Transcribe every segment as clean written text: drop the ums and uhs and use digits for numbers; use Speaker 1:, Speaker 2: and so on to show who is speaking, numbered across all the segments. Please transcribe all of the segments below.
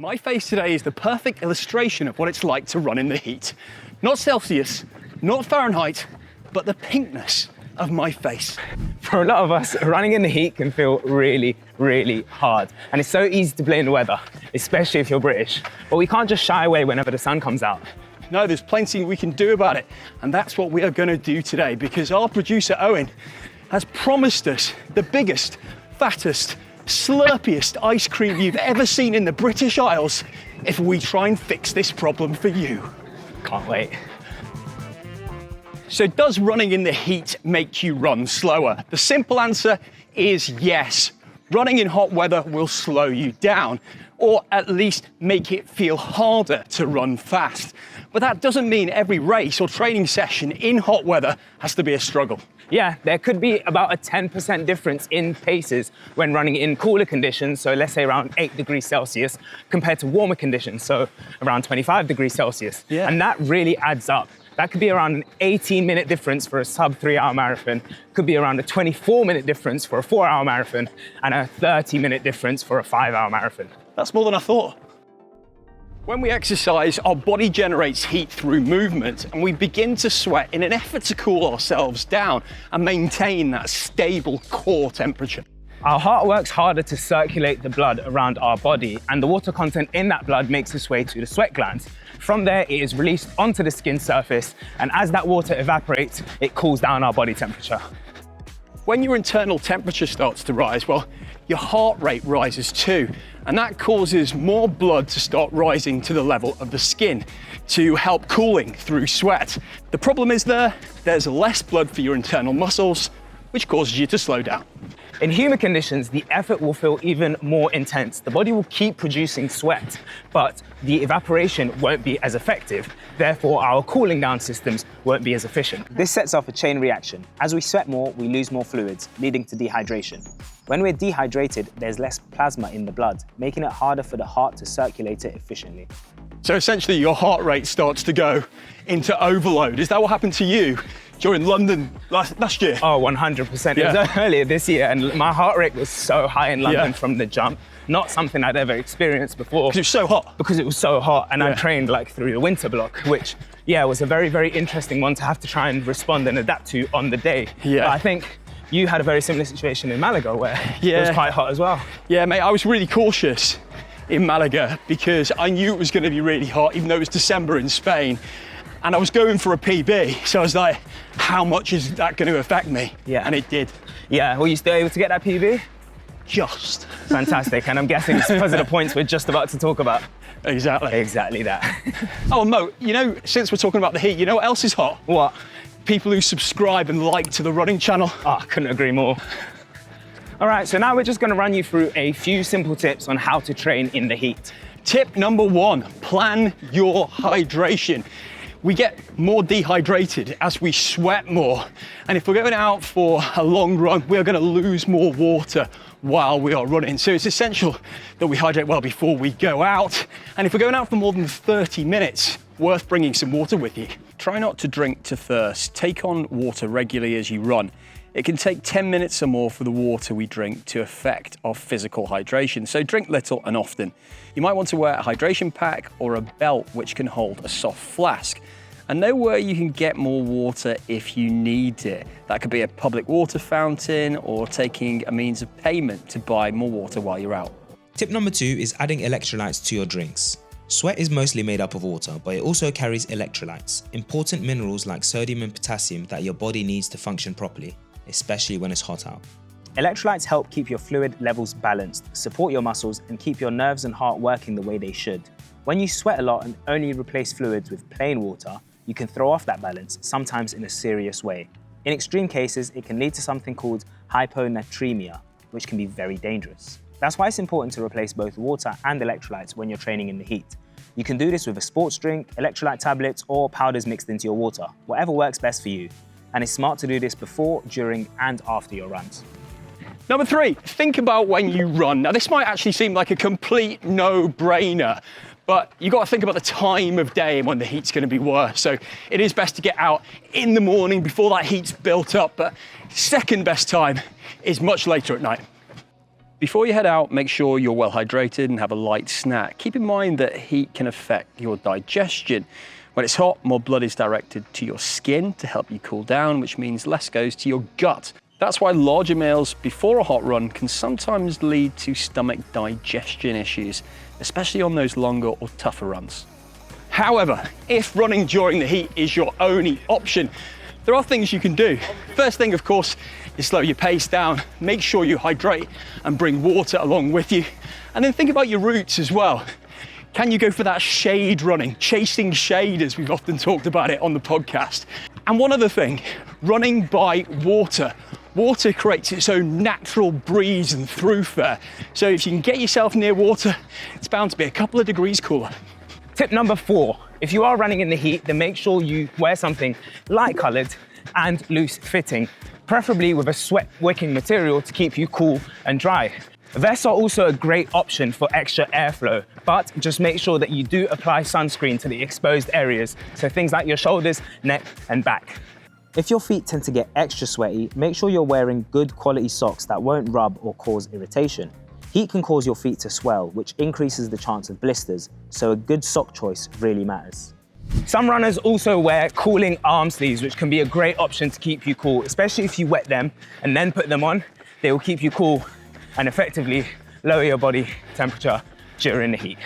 Speaker 1: My face today is the perfect illustration of what it's like to run in the heat. Not Celsius, not Fahrenheit, but the pinkness of my face.
Speaker 2: For a lot of us, running in the heat can feel really, really hard. And it's so easy to blame the weather, especially if you're British. But we can't just shy away whenever the sun comes out.
Speaker 1: No, there's plenty we can do about it. And that's what we are going to do today, because our producer, Owen, has promised us the biggest, fattest, slurpiest ice cream you've ever seen in the British Isles if we try and fix this problem for you.
Speaker 2: Can't wait.
Speaker 1: So does running in the heat make you run slower? The simple answer is yes. Running in hot weather will slow you down, or at least make it feel harder to run fast. But that doesn't mean every race or training session in hot weather has to be a struggle.
Speaker 2: Yeah, there could be about a 10% difference in paces when running in cooler conditions, so let's say around 8 degrees Celsius, compared to warmer conditions, so around 25 degrees Celsius.
Speaker 1: Yeah.
Speaker 2: And that really adds up. That could be around an 18-minute difference for a sub 3-hour marathon, could be around a 24-minute difference for a 4-hour marathon, and a 30-minute difference for a 5-hour marathon.
Speaker 1: That's more than I thought. When we exercise, our body generates heat through movement, and we begin to sweat in an effort to cool ourselves down and maintain that stable core temperature.
Speaker 2: Our heart works harder to circulate the blood around our body, and the water content in that blood makes its way to the sweat glands. From there, it is released onto the skin surface, and as that water evaporates, it cools down our body temperature.
Speaker 1: When your internal temperature starts to rise, well, your heart rate rises too, and that causes more blood to start rising to the level of the skin to help cooling through sweat. The problem is there's less blood for your internal muscles, which causes you to slow down.
Speaker 2: In humid conditions, the effort will feel even more intense. The body will keep producing sweat, but the evaporation won't be as effective. Therefore, our cooling down systems won't be as efficient.
Speaker 3: This sets off a chain reaction. As we sweat more, we lose more fluids, leading to dehydration. When we're dehydrated, there's less plasma in the blood, making it harder for the heart to circulate it efficiently.
Speaker 1: So essentially, your heart rate starts to go into overload. Is that what happened to you during London last year?
Speaker 2: Oh, 100%.
Speaker 1: Yeah.
Speaker 2: It was earlier this year, and my heart rate was so high in London
Speaker 1: Yeah.
Speaker 2: from the jump. Not something I'd ever experienced before.
Speaker 1: Because it was so hot.
Speaker 2: Because it was so hot, and I
Speaker 1: Yeah.
Speaker 2: trained like through the winter block, which, was a very, very interesting one to have to try and respond and adapt to on the day.
Speaker 1: Yeah.
Speaker 2: But I think you had a very similar situation in Malaga where it
Speaker 1: Yeah.
Speaker 2: was quite hot as well.
Speaker 1: Yeah, mate, I was really cautious in Malaga because I knew it was going to be really hot, even though it was December in Spain. And I was going for a PB, so I was like, how much is that going to affect me?
Speaker 2: Yeah.
Speaker 1: And it did.
Speaker 2: Yeah, were you still able to get that PB?
Speaker 1: Just.
Speaker 2: Fantastic, and I'm guessing it's because of the points we're just about to talk about.
Speaker 1: Exactly.
Speaker 2: Exactly that.
Speaker 1: Oh, Mo, since we're talking about the heat, you know what else is hot?
Speaker 2: What?
Speaker 1: People who subscribe and like to the running channel.
Speaker 2: Oh, I couldn't agree more. All right, so now we're just gonna run you through a few simple tips on how to train in the heat.
Speaker 1: Tip number 1, plan your hydration. We get more dehydrated as we sweat more. And if we're going out for a long run, we're going to lose more water while we are running. So it's essential that we hydrate well before we go out. And if we're going out for more than 30 minutes, worth bringing some water with you. Try not to drink to thirst. Take on water regularly as you run. It can take 10 minutes or more for the water we drink to affect our physical hydration, so drink little and often. You might want to wear a hydration pack or a belt which can hold a soft flask. And know where you can get more water if you need it. That could be a public water fountain or taking a means of payment to buy more water while you're out.
Speaker 4: Tip number 2 is adding electrolytes to your drinks. Sweat is mostly made up of water, but it also carries electrolytes, important minerals like sodium and potassium that your body needs to function properly, especially when it's hot out.
Speaker 3: Electrolytes help keep your fluid levels balanced, support your muscles, and keep your nerves and heart working the way they should. When you sweat a lot and only replace fluids with plain water, you can throw off that balance, sometimes in a serious way. In extreme cases, it can lead to something called hyponatremia, which can be very dangerous. That's why it's important to replace both water and electrolytes when you're training in the heat. You can do this with a sports drink, electrolyte tablets, or powders mixed into your water, whatever works best for you. And it's smart to do this before, during, and after your runs.
Speaker 1: Number 3, think about when you run. Now, this might actually seem like a complete no-brainer, but you've got to think about the time of day and when the heat's going to be worse. So it is best to get out in the morning before that heat's built up, but second best time is much later at night. Before you head out, make sure you're well hydrated and have a light snack. Keep in mind that heat can affect your digestion. When it's hot, more blood is directed to your skin to help you cool down, which means less goes to your gut. That's why larger meals before a hot run can sometimes lead to stomach digestion issues, especially on those longer or tougher runs. However, if running during the heat is your only option, there are things you can do. First thing, of course, is slow your pace down, make sure you hydrate and bring water along with you. And then think about your routes as well. Can you go for that shade running, chasing shade as we've often talked about it on the podcast? And one other thing, running by water. Water creates its own natural breeze and throughfare. So if you can get yourself near water, it's bound to be a couple of degrees cooler.
Speaker 2: Tip number 4, if you are running in the heat, then make sure you wear something light colored and loose fitting, preferably with a sweat wicking material to keep you cool and dry. Vests are also a great option for extra airflow, but just make sure that you do apply sunscreen to the exposed areas, so things like your shoulders, neck, and back.
Speaker 3: If your feet tend to get extra sweaty, make sure you're wearing good quality socks that won't rub or cause irritation. Heat can cause your feet to swell, which increases the chance of blisters, so a good sock choice really matters.
Speaker 2: Some runners also wear cooling arm sleeves, which can be a great option to keep you cool, especially if you wet them and then put them on. They will keep you cool and effectively lower your body temperature during the heat.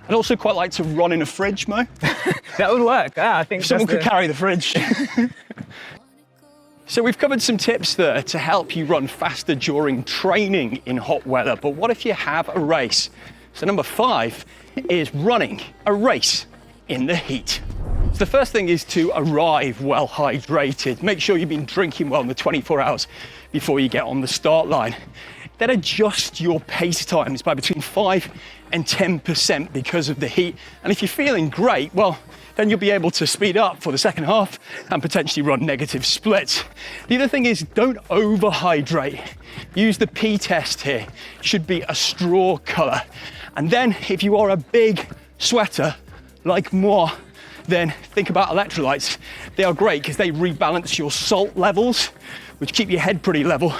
Speaker 1: I'd also quite like to run in a fridge, Mo.
Speaker 2: That would work. I think
Speaker 1: Someone could carry the fridge. So we've covered some tips there to help you run faster during training in hot weather, but what if you have a race? So number 5 is running a race in the heat. So the first thing is to arrive well hydrated. Make sure you've been drinking well in the 24 hours before you get on the start line. Then adjust your pace times by between 5 and 10% because of the heat. And if you're feeling great, well, then you'll be able to speed up for the second half and potentially run negative splits. The other thing is don't overhydrate. Use the P test here. It should be a straw color. And then if you are a big sweater like moi, then think about electrolytes. They are great because they rebalance your salt levels, which keep your head pretty level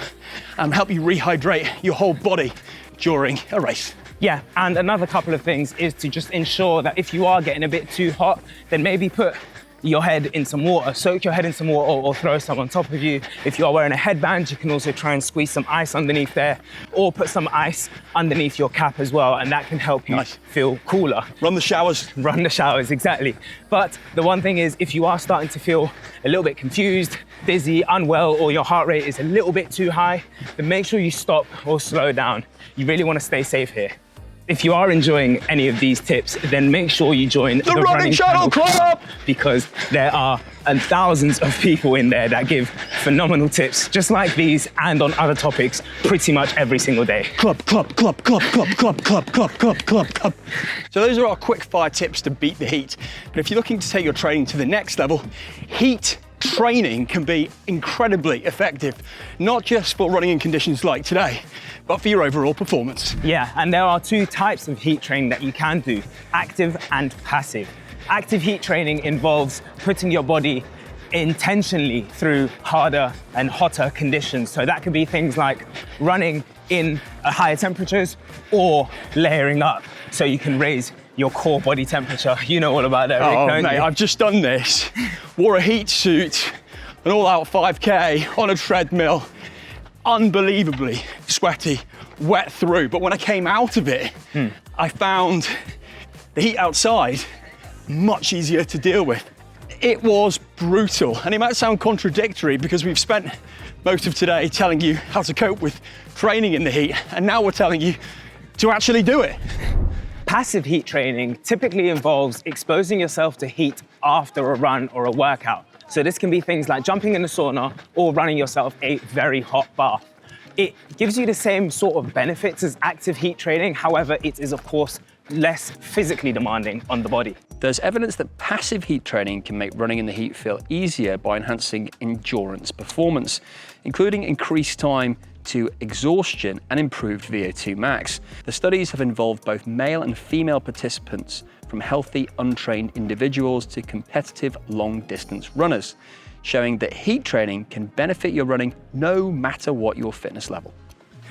Speaker 1: and help you rehydrate your whole body during a race.
Speaker 2: Yeah, and another couple of things is to just ensure that if you are getting a bit too hot, then maybe put your head in some water, soak your head in some water or throw some on top of you. If you are wearing a headband, you can also try and squeeze some ice underneath there or put some ice underneath your cap as well, and that can help you feel cooler.
Speaker 1: Run the showers.
Speaker 2: Run the showers, exactly. But the one thing is, if you are starting to feel a little bit confused, dizzy, unwell, or your heart rate is a little bit too high, then make sure you stop or slow down. You really want to stay safe here. If you are enjoying any of these tips, then make sure you join the Running Channel Club, because there are thousands of people in there that give phenomenal tips just like these and on other topics pretty much every single day.
Speaker 1: Club. So those are our quick fire tips to beat the heat. But if you're looking to take your training to the next level, heat training can be incredibly effective, not just for running in conditions like today, but for your overall performance.
Speaker 2: Yeah, and there are 2 types of heat training that you can do, active and passive. Active heat training involves putting your body intentionally through harder and hotter conditions. So that could be things like running in higher temperatures or layering up so you can raise your core body temperature. You know all about that, Rick, don't
Speaker 1: mate,
Speaker 2: you?
Speaker 1: I've just done this. Wore a heat suit, an all-out 5K on a treadmill, unbelievably sweaty, wet through. But when I came out of it, I found the heat outside much easier to deal with. It was brutal, and it might sound contradictory because we've spent most of today telling you how to cope with training in the heat, and now we're telling you to actually do it.
Speaker 2: Passive heat training typically involves exposing yourself to heat after a run or a workout. So this can be things like jumping in the sauna or running yourself a very hot bath. It gives you the same sort of benefits as active heat training. However, it is of course less physically demanding on the body.
Speaker 1: There's evidence that passive heat training can make running in the heat feel easier by enhancing endurance performance, including increased time to exhaustion and improved VO2 max. The studies have involved both male and female participants, from healthy, untrained individuals to competitive long-distance runners, showing that heat training can benefit your running no matter what your fitness level.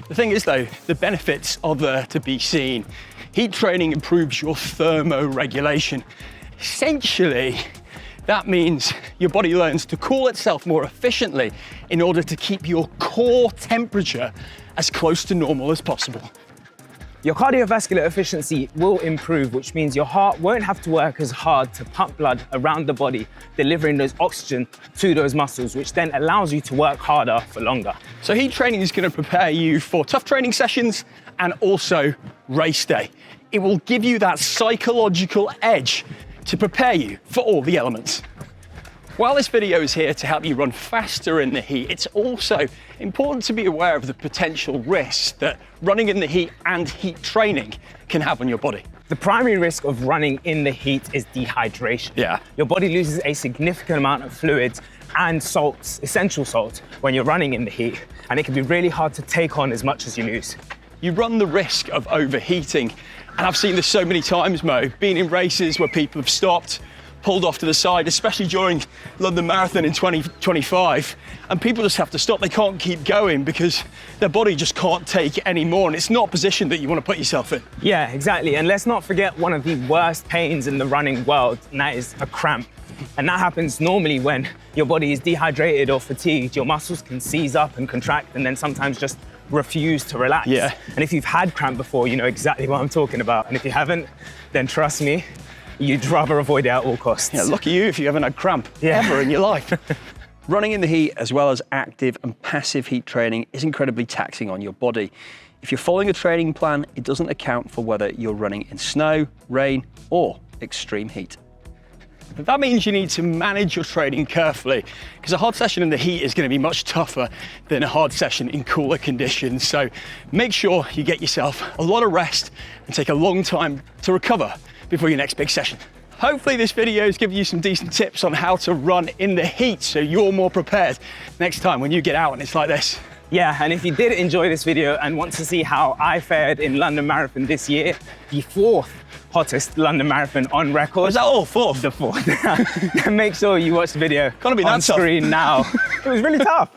Speaker 1: The thing is though, the benefits are there to be seen. Heat training improves your thermoregulation. Essentially, that means your body learns to cool itself more efficiently in order to keep your core temperature as close to normal as possible.
Speaker 2: Your cardiovascular efficiency will improve, which means your heart won't have to work as hard to pump blood around the body, delivering those oxygen to those muscles, which then allows you to work harder for longer.
Speaker 1: So heat training is going to prepare you for tough training sessions and also race day. It will give you that psychological edge to prepare you for all the elements. While this video is here to help you run faster in the heat, it's also important to be aware of the potential risks that running in the heat and heat training can have on your body.
Speaker 2: The primary risk of running in the heat is dehydration.
Speaker 1: Yeah.
Speaker 2: Your body loses a significant amount of fluids and salts, essential salts, when you're running in the heat, and it can be really hard to take on as much as you lose.
Speaker 1: You run the risk of overheating, and I've seen this so many times, Mo, being in races where people have stopped, pulled off to the side, especially during London Marathon in 2025, and people just have to stop. They can't keep going because their body just can't take it anymore, and it's not a position that you want to put yourself in.
Speaker 2: Yeah, exactly. And let's not forget one of the worst pains in the running world, and that is a cramp. And that happens normally when your body is dehydrated or fatigued. Your muscles can seize up and contract and then sometimes just refuse to relax.
Speaker 1: Yeah.
Speaker 2: And if you've had cramp before, you know exactly what I'm talking about. And if you haven't, then trust me, you'd rather avoid it at all costs.
Speaker 1: Yeah, lucky you if you haven't had cramp ever in your life. Running in the heat, as well as active and passive heat training, is incredibly taxing on your body. If you're following a training plan, it doesn't account for whether you're running in snow, rain, or extreme heat. But that means you need to manage your training carefully, because a hard session in the heat is going to be much tougher than a hard session in cooler conditions. So make sure you get yourself a lot of rest and take a long time to recover before your next big session. Hopefully this video has given you some decent tips on how to run in the heat so you're more prepared next time when you get out and it's like this.
Speaker 2: Yeah, and if you did enjoy this video and want to see how I fared in London Marathon this year, the 4th hottest London Marathon on record.
Speaker 1: Was that all 4th?
Speaker 2: The 4th. Then make sure you watch the video
Speaker 1: Can't be that
Speaker 2: on
Speaker 1: tough.
Speaker 2: screen now. It was really tough.